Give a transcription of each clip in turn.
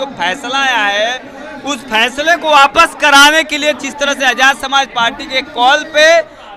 जो फैसला आया है उस फैसले को वापस कराने के लिए जिस तरह से आजाद समाज पार्टी के कॉल पे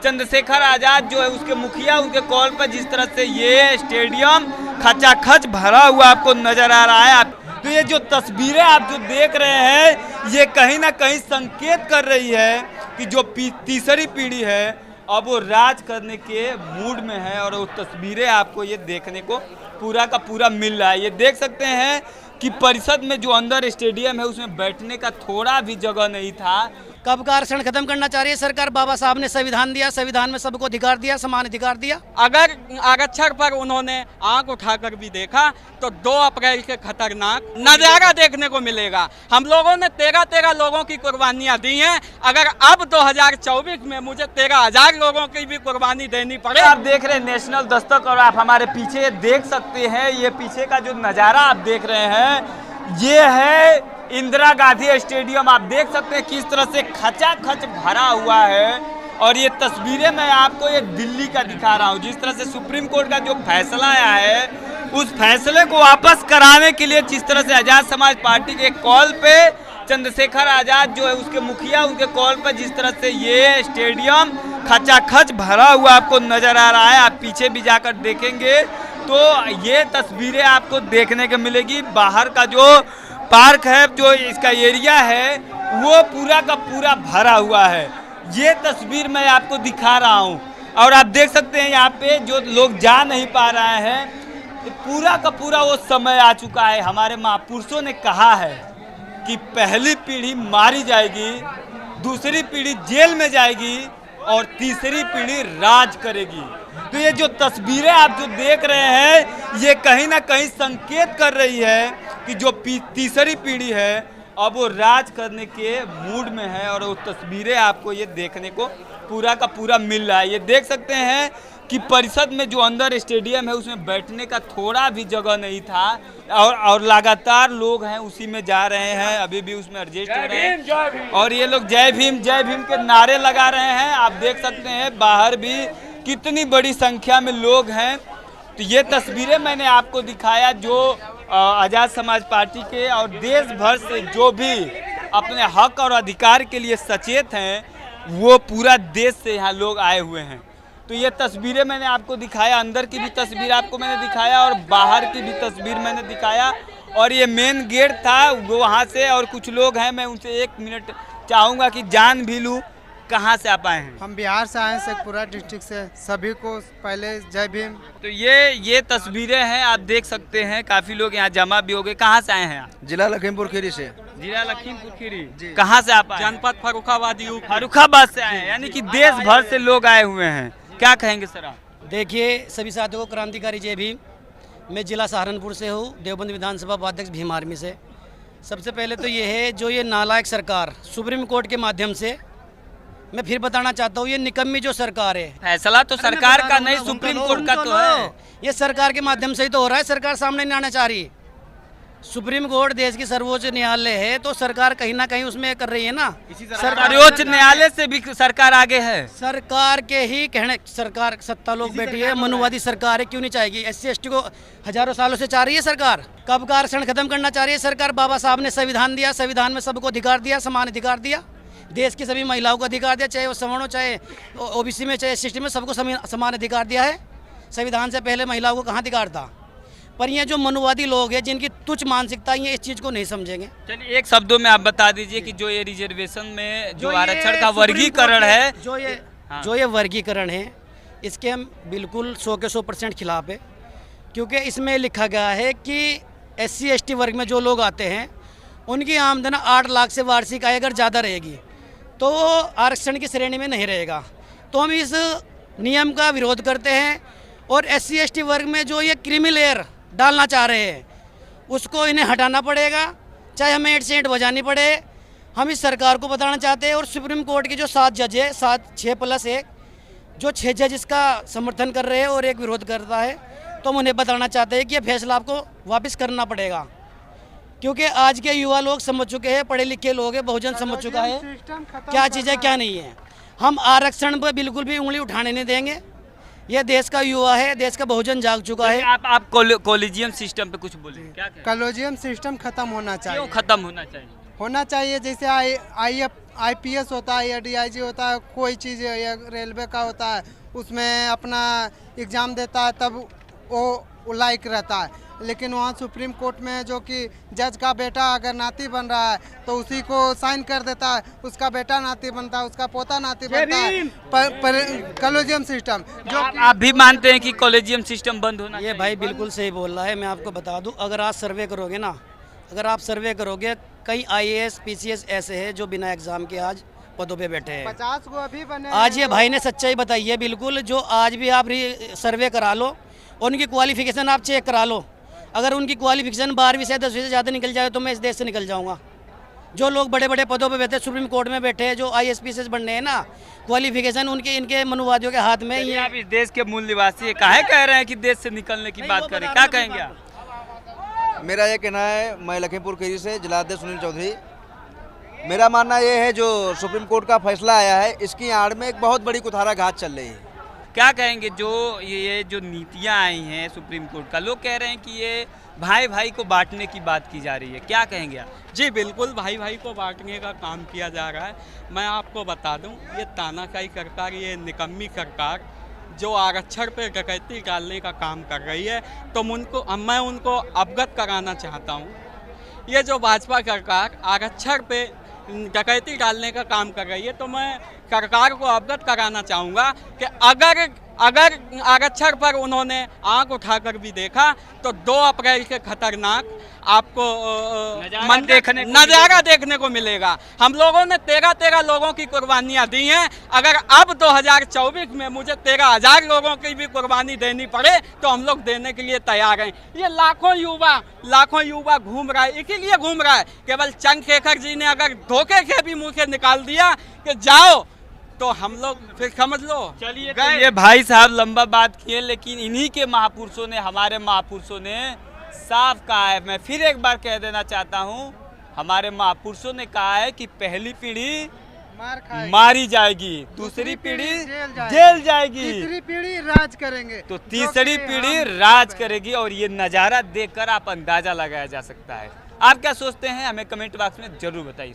चंद्रशेखर आजाद जो है उसके मुखिया उनके कॉल पर जिस तरह से ये स्टेडियम खचाखच भरा हुआ आपको नजर आ रहा है। तो ये जो तस्वीरें आप जो देख रहे हैं ये कहीं ना कहीं संकेत कर रही है कि जो तीसरी पीढ़ी है अब वो राज करने के मूड में है और वो तस्वीरें आपको ये देखने को पूरा का पूरा मिल रहा है। ये देख सकते हैं कि परिषद में जो अंदर स्टेडियम है उसमें बैठने का थोड़ा भी जगह नहीं था। कब का आरक्षण खत्म करना चाह रही है सरकार? बाबा साहब ने संविधान दिया, संविधान में सबको अधिकार दिया, समान अधिकार दिया। अगर आरक्षण पर उन्होंने आंख उठाकर भी देखा तो 2 अप्रैल के खतरनाक नजारा देखने को मिलेगा। हम लोगों ने 13 लोगों की कुर्बानियां दी हैं। अगर अब 2024 में मुझे 13,000 लोगों की भी कुर्बानी देनी पड़े। आप देख रहे हैं नेशनल दस्तक और आप हमारे पीछे देख सकते हैं ये पीछे का जो नज़ारा आप देख रहे हैं ये है इंदिरा गांधी स्टेडियम। आप देख सकते हैं किस तरह से खचाखच भरा हुआ है और ये तस्वीरें मैं आपको ये दिल्ली का दिखा रहा हूँ। जिस तरह से सुप्रीम कोर्ट का जो फैसला आया है उस फैसले को वापस कराने के लिए जिस तरह से आजाद समाज पार्टी के कॉल पे चंद्रशेखर आजाद जो है उसके मुखिया उनके कॉल पर जिस तरह से ये स्टेडियम खचाखच भरा हुआ आपको नजर आ रहा है। आप पीछे भी जाकर देखेंगे तो ये तस्वीरें आपको देखने को मिलेगी। बाहर का जो पार्क है जो इसका एरिया है वो पूरा का पूरा भरा हुआ है। ये तस्वीर मैं आपको दिखा रहा हूँ और आप देख सकते हैं यहाँ पे जो लोग जा नहीं पा रहे हैं पूरा का पूरा वो समय आ चुका है। हमारे महापुरुषों ने कहा है कि पहली पीढ़ी मारी जाएगी, दूसरी पीढ़ी जेल में जाएगी और तीसरी पीढ़ी राज करेगी। तो ये जो तस्वीरें आप जो देख रहे हैं ये कहीं ना कहीं संकेत कर रही है कि जो तीसरी पीढ़ी है अब वो राज करने के मूड में है और वो तस्वीरें आपको ये देखने को पूरा का पूरा मिल रहा है। ये देख सकते हैं कि परिषद में जो अंदर स्टेडियम है उसमें बैठने का थोड़ा भी जगह नहीं था और लगातार लोग हैं उसी में जा रहे हैं, अभी भी उसमें एडजस्ट हो रहे हैं और ये लोग जय भीम के नारे लगा रहे हैं। आप देख सकते हैं बाहर भी कितनी बड़ी संख्या में लोग हैं। तो ये तस्वीरें मैंने आपको दिखाया जो आजाद समाज पार्टी के और देश भर से जो भी अपने हक और अधिकार के लिए सचेत हैं वो पूरा देश से यहाँ लोग आए हुए हैं। तो ये तस्वीरें मैंने आपको दिखाया, अंदर की भी तस्वीर आपको मैंने दिखाया और बाहर की भी तस्वीर मैंने दिखाया और ये मेन गेट था वो वहाँ से और कुछ लोग हैं मैं उनसे 1 मिनट चाहूँगा कि जान भी लूँ। कहाँ से आप आए हैं? हम बिहार से आए हैं, शेखपुरा डिस्ट्रिक्ट से। सभी को पहले जय भीम। तो ये तस्वीरें हैं आप देख सकते हैं, काफी लोग यहाँ जमा भी हो गए। कहाँ से आए हैं आप? जिला लखीमपुर खीरी से। जिला लखीमपुर खीरी। कहाँ से आप आए? जनपद फर्रुखाबाद से आए हैं, यानी कि देश भर से लोग आए हुए हैं। क्या कहेंगे सर आप? देखिए सभी साथियों को क्रांतिकारी जय भीम। मैं जिला सहारनपुर से हूँ, देवबंद विधानसभा उपाध्यक्ष भीम आर्मी से। सबसे पहले तो ये है जो ये नालायक सरकार सुप्रीम कोर्ट के माध्यम से, मैं फिर बताना चाहता हूँ ये निकम्मी जो सरकार है। फैसला तो सरकार का नहीं सुप्रीम कोर्ट का तो है। ये सरकार के माध्यम से ही तो हो रहा है, सरकार सामने नहीं आना चाह रही। सुप्रीम कोर्ट देश की सर्वोच्च न्यायालय है तो सरकार कहीं ना कहीं उसमें कर रही है ना। सर्वोच्च न्यायालय से भी सरकार आगे है। सरकार के ही कहने सरकार सत्ता लोग बैठी है, मनुवादी सरकार है, क्यों नहीं चाहेगी? SC ST को हजारों सालों से चाह रही है सरकार। कब का आरक्षण खत्म करना चाह रही है सरकार? बाबा साहब ने संविधान दिया, संविधान में सबको अधिकार दिया, समान अधिकार दिया। देश की सभी महिलाओं को अधिकार दिया, चाहे वो सवर्ण हो चाहे OBC में चाहे SC ST में, सबको समान अधिकार दिया है। संविधान से पहले महिलाओं को कहाँ अधिकार था? पर ये जो मनुवादी लोग हैं जिनकी तुच्छ मानसिकता ये इस चीज़ को नहीं समझेंगे। चलिए एक शब्दों में आप बता दीजिए कि जो ये रिजर्वेशन में जो आरक्षण का वर्गीकरण है जो ये वर्गीकरण है इसके हम बिल्कुल 100 के 100% खिलाफ है। क्योंकि इसमें लिखा गया है कि SC ST वर्ग में जो लोग आते हैं उनकी आमदन 8 लाख से वार्षिक आय अगर ज़्यादा रहेगी तो वो आरक्षण की श्रेणी में नहीं रहेगा। तो हम इस नियम का विरोध करते हैं और SC ST वर्ग में जो ये क्रीमी लेयर डालना चाह रहे हैं उसको इन्हें हटाना पड़ेगा, चाहे हमें 8 से 8 बजानी पड़े। हम इस सरकार को बताना चाहते हैं और सुप्रीम कोर्ट के जो 7 जज है, 6+1 जो 6 जज इसका समर्थन कर रहे हैं और एक विरोध करता है, तो हम उन्हें बताना चाहते हैं कि ये फैसला आपको वापस करना पड़ेगा। क्योंकि आज के युवा लोग समझ चुके हैं, पढ़े लिखे लोग हैं, बहुजन समझ चुका है क्या चीज़ है क्या नहीं है। हम आरक्षण पर बिल्कुल भी उंगली उठाने नहीं देंगे। ये देश का युवा है, देश का बहुजन जाग चुका है। आप कॉलेजियम सिस्टम पे कुछ बोले, क्या कहें? कॉलेजियम सिस्टम खत्म होना क्यों चाहिए। खत्म होना चाहिए? होना चाहिए जैसे IPS होता है या DIG होता है, कोई चीज़ या रेलवे का होता है, उसमें अपना एग्ज़ाम देता है तब वो लायक रहता है। लेकिन वहाँ सुप्रीम कोर्ट में जो कि जज का बेटा अगर नाती बन रहा है तो उसी को साइन कर देता है, उसका बेटा नाती बनता है, उसका पोता नाती बनता है। कॉलेजियम सिस्टम जो आप भी मानते हैं कि कॉलेजियम सिस्टम बंद होना ये भाई बिल्कुल सही बोल रहा है। मैं आपको बता दूं, अगर आज सर्वे करोगे ना, अगर आप सर्वे करोगे, कई IAS PCS ऐसे हैं जो बिना एग्ज़ाम के आज पदों पे बैठे हैं। 50 को अभी बने आज ये भाई ने सच्चाई बताई है बिल्कुल। जो आज भी आप सर्वे करा लो, उनकी क्वालिफिकेशन आप चेक करा लो, अगर उनकी क्वालिफिकेशन 12वीं से 10वीं से ज़्यादा निकल जाए तो मैं इस देश से निकल जाऊंगा। जो लोग बड़े बड़े पदों पे बैठे, सुप्रीम कोर्ट में बैठे हैं, जो IAS PCS बनने हैं ना, क्वालिफिकेशन उनके इनके मनुवादियों के हाथ में ही चाहिए। है। आप इस देश के मूल निवासी काहे कह रहे हैं कि देश से निकलने की बात करें, क्या कहेंगे आप? मेरा ये कहना है, मैं लखीमपुर खीरी से जिलाध्यक्ष सुनील चौधरी। मेरा मानना ये है जो सुप्रीम कोर्ट का फैसला आया है, इसकी आड़ में एक बहुत बड़ी कुठाराघात चल रही है। क्या कहेंगे जो ये जो नीतियां आई हैं सुप्रीम कोर्ट का, लोग कह रहे हैं कि ये भाई भाई को बांटने की बात की जा रही है, क्या कहेंगे आप? जी बिल्कुल, भाई भाई को बांटने का काम किया जा रहा है। मैं आपको बता दूं, ये तानाशाही सरकार, ये निकम्मी सरकार जो आरक्षण पे डकैती डालने का काम कर रही है, तो मैं उनको अवगत कराना चाहता हूँ। ये जो भाजपा सरकार आरक्षण पे डकैती डालने का काम कर रही है, तो मैं सरकार को अवगत कराना चाहूँगा कि अगर आरक्षण पर उन्होंने आंख उठाकर भी देखा तो 2 अप्रैल के खतरनाक आपको नज़ारा देखने को मिलेगा। हम लोगों ने 13 लोगों की कुर्बानियाँ दी हैं। अगर अब 2024 में मुझे 13,000 लोगों की भी कुर्बानी देनी पड़े तो हम लोग देने के लिए तैयार हैं। ये लाखों युवा घूम रहा है, इसीलिए घूम रहा है। केवल चंद्रशेखर जी ने अगर धोखे से भी मुँह से निकाल दिया कि जाओ, तो हम लोग फिर समझ लो। चलिए, तो ये भाई साहब लंबा बात किए, लेकिन इन्हीं के महापुरुषों ने, हमारे महापुरुषों ने साफ कहा है, मैं फिर एक बार कह देना चाहता हूँ, हमारे महापुरुषों ने कहा है कि पहली पीढ़ी मारी जाएगी, दूसरी पीढ़ी जेल जाएगी, तीसरी पीढ़ी राज करेंगे, तो तीसरी पीढ़ी राज करेगी। और ये नज़ारा देखकर आप अंदाजा लगाया जा सकता है। आप क्या सोचते हैं, हमें कमेंट बॉक्स में जरूर बताइए।